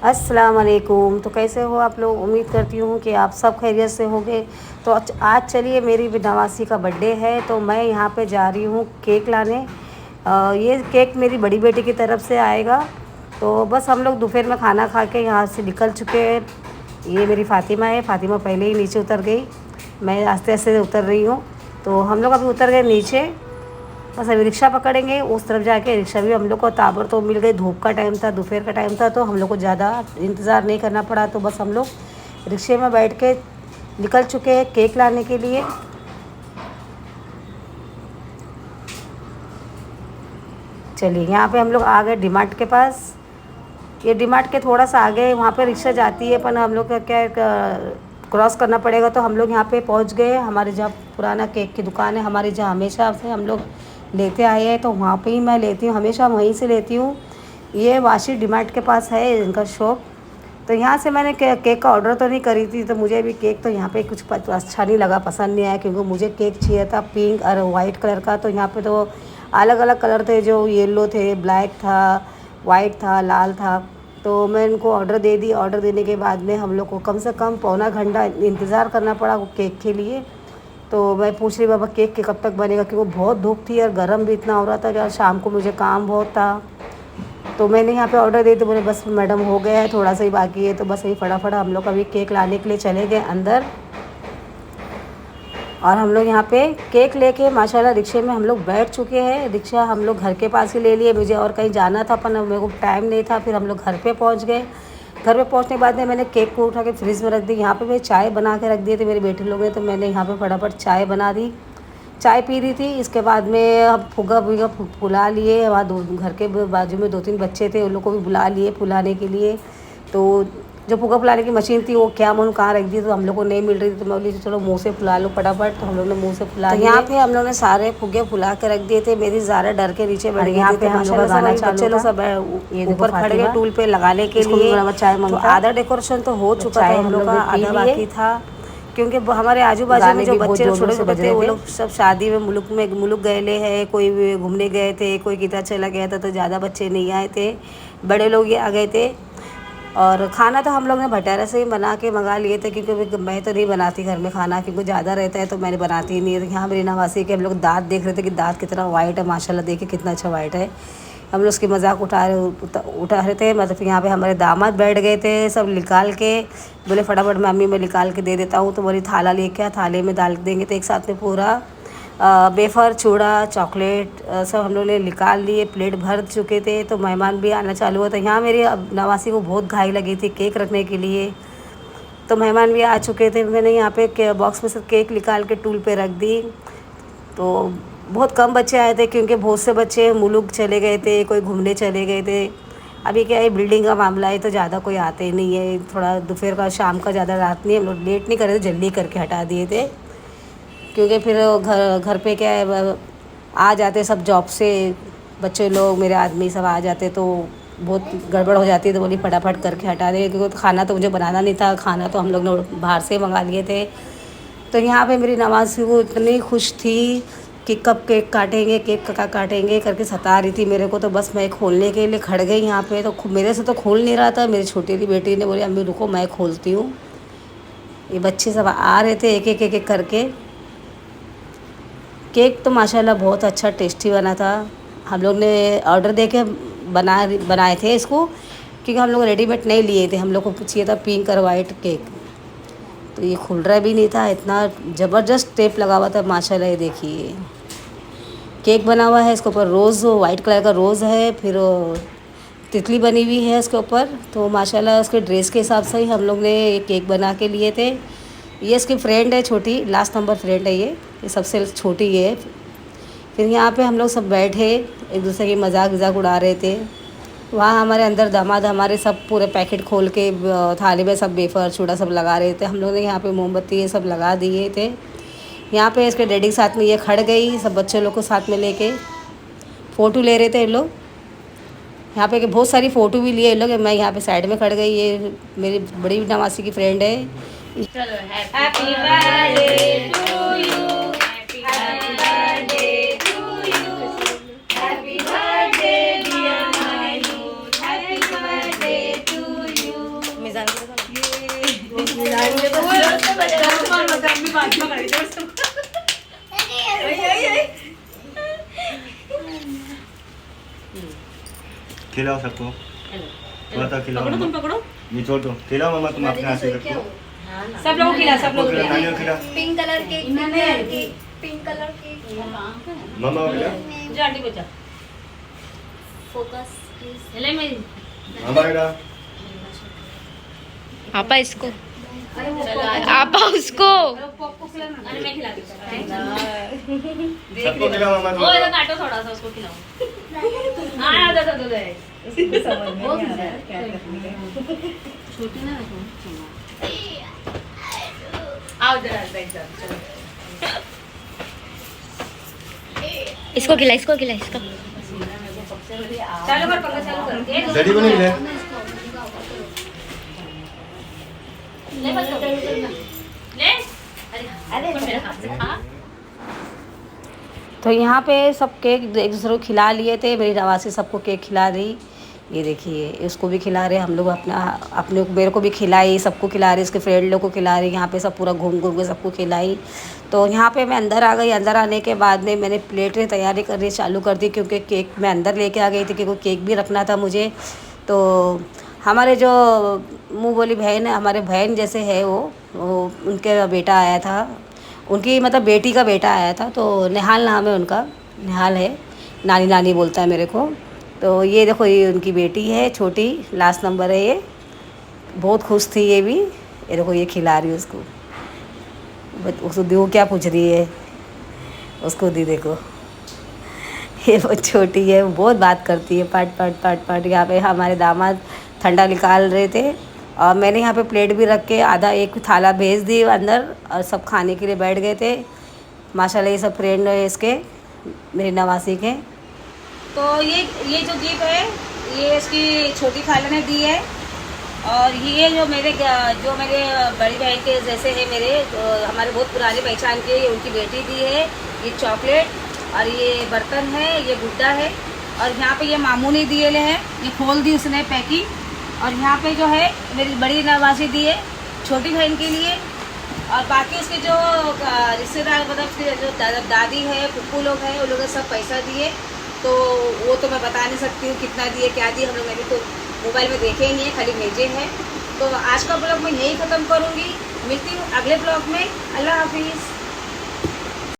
अस्सलाम वालेकुम। तो कैसे हो आप लोग? उम्मीद करती हूँ कि आप सब खैरियत से होंगे। तो आज चलिए, मेरी नवासी का बर्थडे है तो मैं यहाँ पे जा रही हूँ केक लाने। ये केक मेरी बड़ी बेटी की तरफ से आएगा। तो बस हम लोग दोपहर में खाना खा के यहाँ से निकल चुके हैं। ये मेरी फ़ातिमा है। फ़ातिमा पहले ही नीचे उतर गई, मैं आस्ते आस्ते उतर रही हूँ। तो हम लोग अभी उतर गए नीचे। बस अभी रिक्शा पकड़ेंगे, उस तरफ जाके रिक्शा भी हम लोग को ताबड़तोड़ मिल गई। धूप का टाइम था, दोपहर का टाइम था, तो हम लोग को ज़्यादा इंतज़ार नहीं करना पड़ा। तो बस हम लोग रिक्शे में बैठ के निकल चुके हैं केक लाने के लिए। चलिए, यहाँ पे हम लोग आ गए डीमार्ट के पास। ये डीमार्ट के थोड़ा सा आगे वहाँ पे रिक्शा जाती है, पर हम लोग का क्या क्रॉस करना पड़ेगा। तो हम लोग यहाँ पे पहुँच गए। हमारे जहाँ पुराना केक की दुकान है, हमारे जहाँ हमेशा से हम लोग लेते आए हैं, तो वहाँ पे ही मैं लेती हूँ, हमेशा वहीं से लेती हूँ। ये वाशी डीमार्ट के पास है इनका शॉप। तो यहाँ से मैंने केक का ऑर्डर तो नहीं करी थी, तो मुझे अभी केक तो यहाँ पे कुछ अच्छा नहीं लगा, पसंद नहीं आया, क्योंकि मुझे केक चाहिए था पिंक और वाइट कलर का। तो यहाँ पे तो अलग अलग कलर थे, जो येलो थे, ब्लैक था, वाइट था, लाल था। तो मैं इनको ऑर्डर दे दी। ऑर्डर देने के बाद में हम लोग को कम से कम पौना घंटा इंतज़ार करना पड़ा वो केक के लिए। तो मैं पूछ रही, बाबा केक के कब तक बनेगा, क्योंकि बहुत धूप थी और गर्म भी इतना हो रहा था कि शाम को मुझे काम बहुत था। तो मैंने यहाँ पे ऑर्डर दी, तो बोले बस मैडम हो गया है, थोड़ा सा ही बाकी है। तो बस यही फटाफट हम लोग अभी केक लाने के लिए चले गए अंदर। और हम लोग यहाँ पे केक लेके माशाल्लाह रिक्शे में हम लोग बैठ चुके हैं। रिक्शा हम लोग घर के पास ही ले लिए, मुझे और कहीं जाना था पर मेरे को टाइम नहीं था। फिर हम लोग घर पे पहुँच गए। घर पे पहुँचने के बाद में मैंने केक को उठा के फ्रिज में रख दी। यहाँ पे मैं चाय बना के रख दिए थे मेरे बेटे लोग ने, तो मैंने यहाँ पे फटाफट चाय बना दी, चाय पी रही थी। इसके बाद में अब फुग्गा वुग्गा फुला लिए। वहाँ दो घर के बाजू में 2-3 बच्चे थे, उन लोग को भी बुला लिए फुलाने के लिए। तो जो फुग्गा फुलाने की मशीन थी वो क्या मालूम कहाँ रख दी, तो हम लोग को नहीं मिल रही थी। तो मैं बोली चलो मुँह से फुला लो फटाफट। तो हम लोग ने मुँह से फुला लिया। यहाँ पे हम लोग ने सारे फुग्गे फुला के रख दिए थे। मेरी ज़्यादा डर के नीचे बैठ गई। यहाँ पे हम लोग का गाना चालू था, सब ऊपर खड़े गए टूल पे लगाने के लिए। चाय तो आधा डेकोरेशन तो हो चुका है, हम लोग का आधा बाकी था, क्योंकि हमारे आजू बाजू में जो बच्चे छोटे छोटे थे वो लोग सब शादी में मुल्क गए हैं, कोई घूमने गए थे, कोई किधर चला गया था। तो ज़्यादा बच्चे नहीं आए थे, बड़े लोग ही आ गए थे। और खाना तो हम लोग ने भटारा से ही बना के मंगा लिए थे, क्योंकि मैं तो नहीं बनाती घर में खाना, क्योंकि ज़्यादा रहता है तो मैंने बनाती ही नहीं है। यहाँ मेरी नवासी के हम लोग दाँत देख रहे थे कि दाँत कितना वाइट है, माशाल्लाह देखिए कितना अच्छा वाइट है। हम लोग उसकी मजाक उठा रहे थे। मतलब यहाँ पे हमारे दामाद बैठ गए थे, सब निकाल के बोले फटाफट मम्मी मैं निकाल के दे देता हूँ। तो बोली थाला लेके आ, थाले में डाल देंगे। तो एक साथ में पूरा वेफर, चूड़ा, चॉकलेट सब हम लोग ने निकाल लिए, प्लेट भर चुके थे। तो मेहमान भी आना चालू हुआ। तो यहाँ मेरी नवासी को बहुत घाई लगी थी केक रखने के लिए, तो मेहमान भी आ चुके थे। मैंने यहाँ पे बॉक्स में से केक निकाल के टूल पे रख दी। तो बहुत कम बच्चे आए थे, क्योंकि बहुत से बच्चे मुल्क चले गए थे, कोई घूमने चले गए थे। अभी क्या है, बिल्डिंग का मामला है तो ज़्यादा कोई आते ही नहीं है। थोड़ा दोपहर का, शाम का ज़्यादा रात नहीं, हम लोग लेट नहीं कर रहे थे, जल्दी करके हटा दिए थे, क्योंकि फिर घर पे क्या है, आ जाते सब जॉब से, बच्चे लोग मेरे आदमी सब आ जाते तो बहुत गड़बड़ हो जाती है। तो बोली फटाफट करके हटा दे, क्योंकि खाना तो मुझे बनाना नहीं था, खाना तो हम लोग ने बाहर से मंगा लिए थे। तो यहाँ पे मेरी नवासी वो इतनी खुश थी कि कब केक काटेंगे, केक कब काटेंगे करके सता रही थी मेरे को। तो बस मैं खोलने के लिए खड़ गई यहाँ पे, तो मेरे से तो खोल नहीं रहा था। मेरी छोटी सी बेटी ने बोली अम्मी रुको मैं खोलती हूँ। ये बच्चे सब आ रहे थे एक एक एक एक करके। केक तो माशाल्लाह बहुत अच्छा टेस्टी बना था। हम लोग ने ऑर्डर दे के बनाए थे इसको, क्योंकि हम लोग रेडीमेड नहीं लिए थे, हम लोग को चाहिए था पिंक और वाइट केक। तो ये खुल रहा भी नहीं था, इतना ज़बरदस्त टेप लगा हुआ था माशाल्लाह। ये देखिए केक बना हुआ है, इसके ऊपर रोज़ वाइट कलर का रोज़ है, फिर तितली बनी हुई है इसके ऊपर। तो माशाल्लाह उसके ड्रेस के हिसाब से ही हम लोग ने ये केक बना के लिए थे। ये इसकी फ्रेंड है छोटी, लास्ट नंबर फ्रेंड है ये सबसे छोटी ये है। फिर यहाँ पे हम लोग सब बैठे एक दूसरे की मजाक वजाक उड़ा रहे थे। वहाँ हमारे अंदर दामाद हमारे सब पूरे पैकेट खोल के थाली में सब वेफर चूड़ा सब लगा रहे थे। हम लोग ने यहाँ पे मोमबत्ती ये सब लगा दिए थे। यहाँ पे इसके डैडी के साथ में ये खड़ गई, सब बच्चे लोग को साथ में लेके फ़ोटो ले रहे थे ये लोग। यहाँ पे बहुत सारी फ़ोटो भी लिए ये लोग। मैं यहाँ पे साइड में खड़ गई, ये मेरी बड़ी नवासी की फ्रेंड है। चलो happy birthday to you, happy birthday to you, happy birthday dear Mayur, happy birthday to you, खिलाओ सबको, थोड़ा सा खिलाओ। पकड़ो, तुम पकड़ो। ये छोड़ दो, खिलाओ मम्मा, तुम अपने हाथ से रखो। सब लोगों को खिला, सब लोगों को खिला। नानी को खिला, pink colour cake, pink colour cake. मम्मा को खिला, जा आंटी बचा। Focus please. ले मेरी। मम्मा को खिला। आपा इसको, चलो आपा उसको। अरे मैं खिला दूँ। सबको खिलाओ मम्मा वो इधर को। काटो थोड़ा सा, उसको खिलाओ। हाँ दो दे। छोटी ना रखो। आओ जरा बैठ जाओ, चलो। इसको खिला, इसको खिला, इसको। चालू कर पंखा, चालू कर। डैडी को नहीं ले। ले बस ले। अरे मेरे हाथ से खा। तो यहाँ पे सब केक एक दूसरे को खिला लिए थे, मेरी नवासी सबको केक खिला दी। ये देखिए इसको भी खिला रहे हम लोग, अपने मेरे को भी खिलाई, सबको खिला रही, इसके फ्रेंड लोग को खिला रही। यहाँ पे सब पूरा घूम घूम के सबको खिलाई। तो यहाँ पे मैं अंदर आ गई। अंदर आने के बाद में मैंने प्लेटें तैयारी करनी चालू कर दी, क्योंकि केक मैं अंदर लेके आ गई थी, क्योंकि केक भी रखना था मुझे। तो हमारे जो मुँह बोली बहन है, हमारे बहन जैसे है वो उनके बेटा आया था, उनकी मतलब बेटी का बेटा आया था। तो निहाल नाम है उनका, निहाल है, नानी नानी बोलता है मेरे को। तो ये देखो, ये उनकी बेटी है, छोटी, लास्ट नंबर है ये। बहुत खुश थी ये भी। ये देखो ये खिला रही है उसको। उसको दो, क्या पूछ रही है उसको दी, देखो ये बहुत छोटी है, वो बहुत बात करती है, पट पट पट पट। यहाँ पे हमारे दामाद ठंडा निकाल रहे थे, और मैंने यहाँ पे प्लेट भी रख के आधा एक थाला भेज दी अंदर, और सब खाने के लिए बैठ गए थे। माशाल्लाह ये सब फ्रेंड है इसके, मेरी नवासी के। तो ये जो गिफ्ट है, ये इसकी छोटी खाला ने दी है। और ये जो मेरे बड़ी बहन के जैसे है, मेरे हमारे बहुत पुरानी पहचान के, ये उनकी बेटी दी है। ये चॉकलेट और ये बर्तन है, ये गुड्डा है। और यहाँ पे ये मामू ने दिए हैं, ये खोल दी उसने पैकिंग। और यहाँ पे जो है मेरी बड़ी नवासी दी है छोटी बहन के लिए। और बाकी उसके जो रिश्तेदार, मतलब उसके जो दादी है, फुप्पू लोग हैं, उन लोगों ने सब पैसा दिए। तो वो तो मैं बता नहीं सकती हूँ कितना दिए, क्या दिए, हम लोग मैंने तो मोबाइल में देखे ही नहीं है, खाली भेजे हैं। तो आज का ब्लॉग मैं यही ख़त्म करूँगी। मिलती हूँ अगले ब्लॉग में। अल्लाह हाफिज़।